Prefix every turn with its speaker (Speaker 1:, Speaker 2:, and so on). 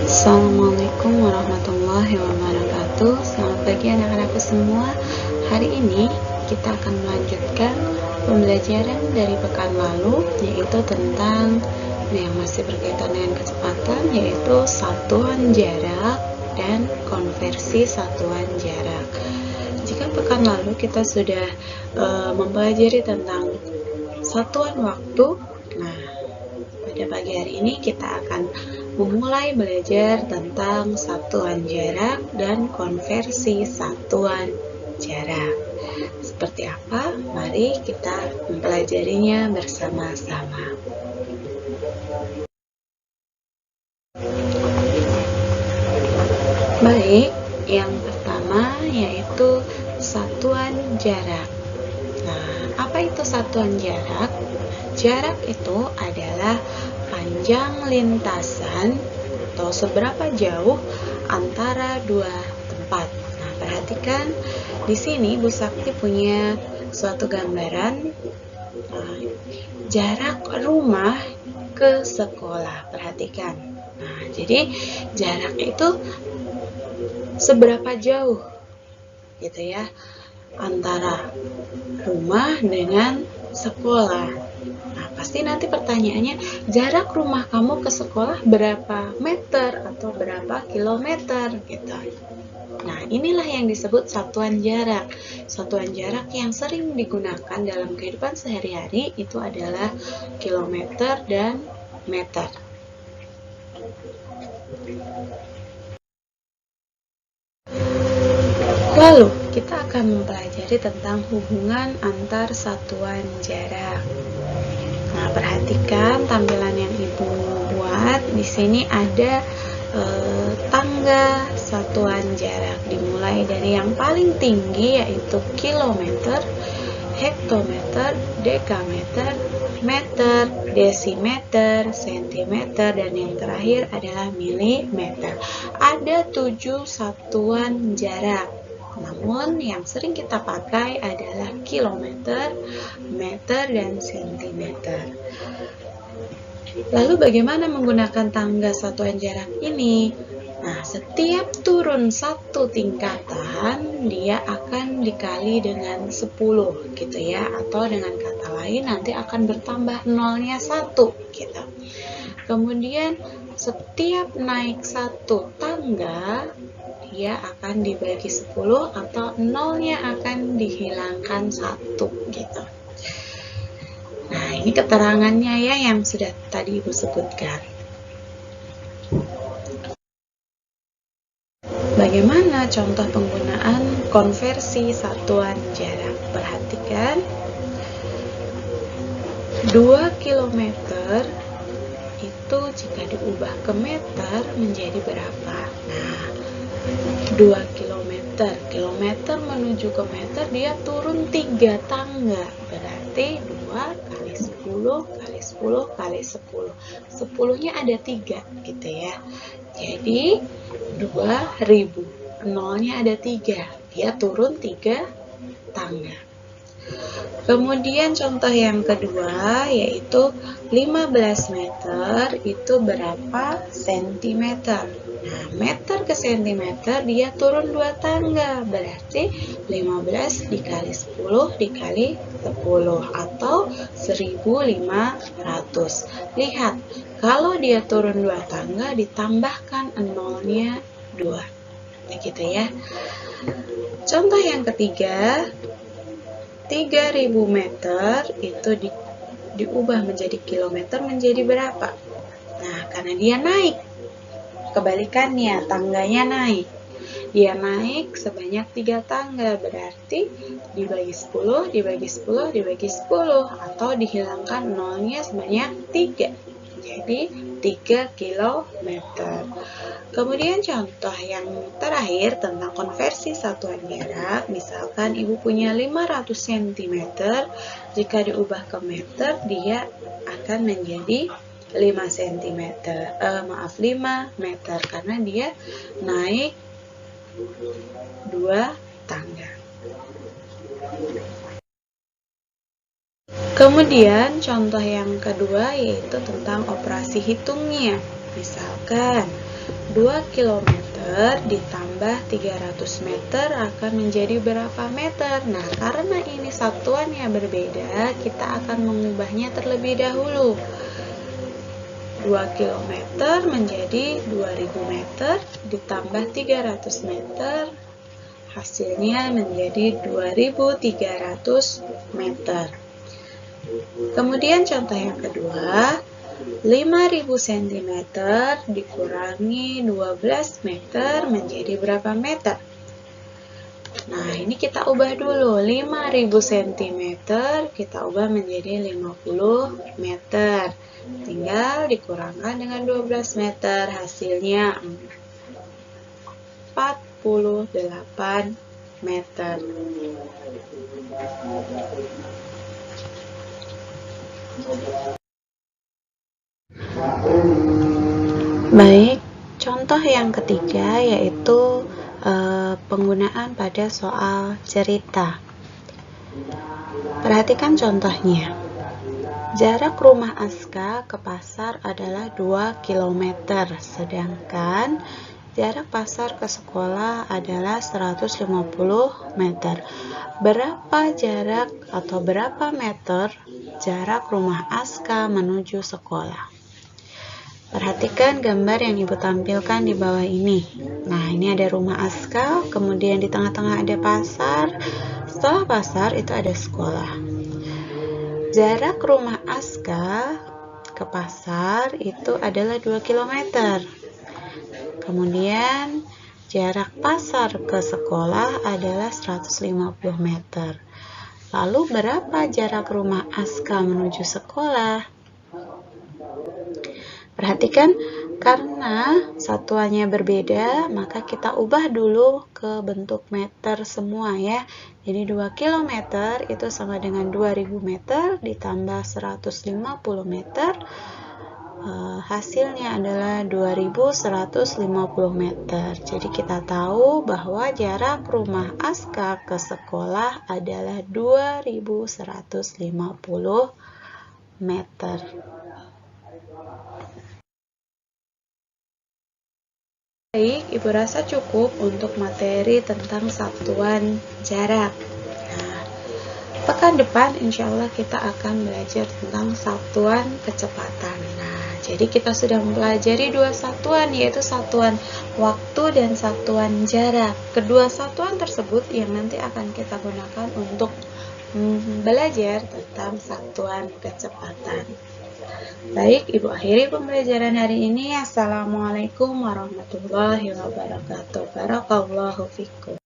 Speaker 1: Assalamualaikum warahmatullahi wabarakatuh. Selamat pagi anak-anakku semua. Hari ini kita akan melanjutkan pembelajaran dari pekan lalu, yaitu tentang yang masih berkaitan dengan kecepatan, yaitu satuan jarak dan konversi satuan jarak. Jika pekan lalu kita sudah mempelajari tentang satuan waktu, nah pada pagi hari ini kita akan memulai belajar tentang satuan jarak dan konversi satuan jarak. Seperti apa? Mari kita mempelajarinya bersama-sama. Baik, yang pertama yaitu satuan jarak. Nah, apa itu satuan jarak? Jarak itu adalah panjang lintasan atau seberapa jauh antara dua tempat. Nah, perhatikan di sini Bu Sakti punya suatu gambaran jarak rumah ke sekolah. Perhatikan. Nah, jadi jarak itu seberapa jauh gitu ya antara rumah dengan sekolah. Nah, pasti nanti pertanyaannya, jarak rumah kamu ke sekolah berapa meter atau berapa kilometer gitu. Nah, inilah yang disebut satuan jarak. Satuan jarak yang sering digunakan dalam kehidupan sehari-hari itu adalah kilometer dan meter. Lalu, kita akan mempelajari tentang hubungan antar satuan jarak. Nah, perhatikan tampilan yang Ibu buat. Di sini ada tangga satuan jarak, dimulai dari yang paling tinggi yaitu kilometer, hektometer, dekameter, meter, desimeter, sentimeter, dan yang terakhir adalah milimeter. Ada 7 satuan jarak. Namun yang sering kita pakai adalah kilometer, meter, dan sentimeter. Lalu bagaimana menggunakan tangga satuan jarak ini? Nah, setiap turun satu tingkatan, dia akan dikali dengan 10 gitu ya. Atau dengan kata lain, nanti akan bertambah nolnya 1 gitu. Kemudian setiap naik satu tangga, dia akan dibagi 10 atau nolnya akan dihilangkan 1 gitu. Nah, ini keterangannya ya yang sudah tadi Ibu sebutkan. Bagaimana contoh penggunaan konversi satuan jarak? Perhatikan. 2 km itu jika diubah ke meter menjadi berapa? Nah, 2 km. Kilometer menuju ke meter dia turun 3 tangga. Berarti 2 kali 10 kali 10 kali 10. 10-nya ada 3 gitu ya. Jadi 2000. Nolnya ada 3. Dia turun 3 tangga. Kemudian contoh yang kedua yaitu 15 meter itu berapa sentimeter? Nah, meter ke sentimeter dia turun 2 tangga, berarti 15 dikali 10 dikali 10 atau 1500. Lihat, kalau dia turun 2 tangga ditambahkan nolnya 2. Begitu ya. Contoh yang ketiga, 3000 meter itu diubah menjadi kilometer menjadi berapa? Nah, karena dia naik. Kebalikannya, tangganya naik. Dia naik sebanyak 3 tangga, berarti dibagi 10, dibagi 10, dibagi 10, atau dihilangkan nolnya sebanyak 3. Jadi 3 kilometer. Kemudian contoh yang terakhir tentang konversi satuan jarak, misalkan Ibu punya 500 cm, jika diubah ke meter dia akan menjadi 5 meter karena dia naik 2 tangga. Kemudian contoh yang kedua yaitu tentang operasi hitungnya. Misalkan 2 km ditambah 300 meter akan menjadi berapa meter? Nah, karena ini satuannya berbeda, kita akan mengubahnya terlebih dahulu. 2 km menjadi 2000 meter ditambah 300 meter, hasilnya menjadi 2300 meter. Kemudian contoh yang kedua, 5000 cm dikurangi 12 meter menjadi berapa meter? Nah, ini kita ubah dulu. 5000 cm kita ubah menjadi 50 meter. Tinggal dikurangkan dengan 12 meter, hasilnya 48 meter. Baik, contoh yang ketiga yaitu penggunaan pada soal cerita. Perhatikan contohnya. Jarak rumah Aska ke pasar adalah 2 km, sedangkan jarak pasar ke sekolah adalah 150 meter. Berapa jarak atau berapa meter jarak rumah Aska menuju sekolah? Perhatikan gambar yang Ibu tampilkan di bawah ini. Nah, ini ada rumah Aska, kemudian di tengah-tengah ada pasar. Setelah pasar itu ada sekolah. Jarak rumah Aska ke pasar itu adalah 2 km. Kemudian jarak pasar ke sekolah adalah 150 meter. Lalu berapa jarak rumah Aska menuju sekolah? Perhatikan, karena satuannya berbeda, maka kita ubah dulu ke bentuk meter semua ya. Jadi 2 km itu sama dengan 2000 meter ditambah 150 meter. Hasilnya adalah 2150 meter. Jadi kita tahu bahwa jarak rumah Aska ke sekolah adalah 2150 meter. Baik, Ibu rasa cukup untuk materi tentang satuan jarak. Nah, pekan depan insya Allah kita akan belajar tentang satuan kecepatan. Nah, jadi kita sudah mempelajari dua satuan, yaitu satuan waktu dan satuan jarak. Kedua satuan tersebut yang nanti akan kita gunakan untuk belajar tentang satuan kecepatan. Baik, Ibu akhiri pembelajaran hari ini. Assalamualaikum warahmatullahi wabarakatuh. Barakallahu fikum.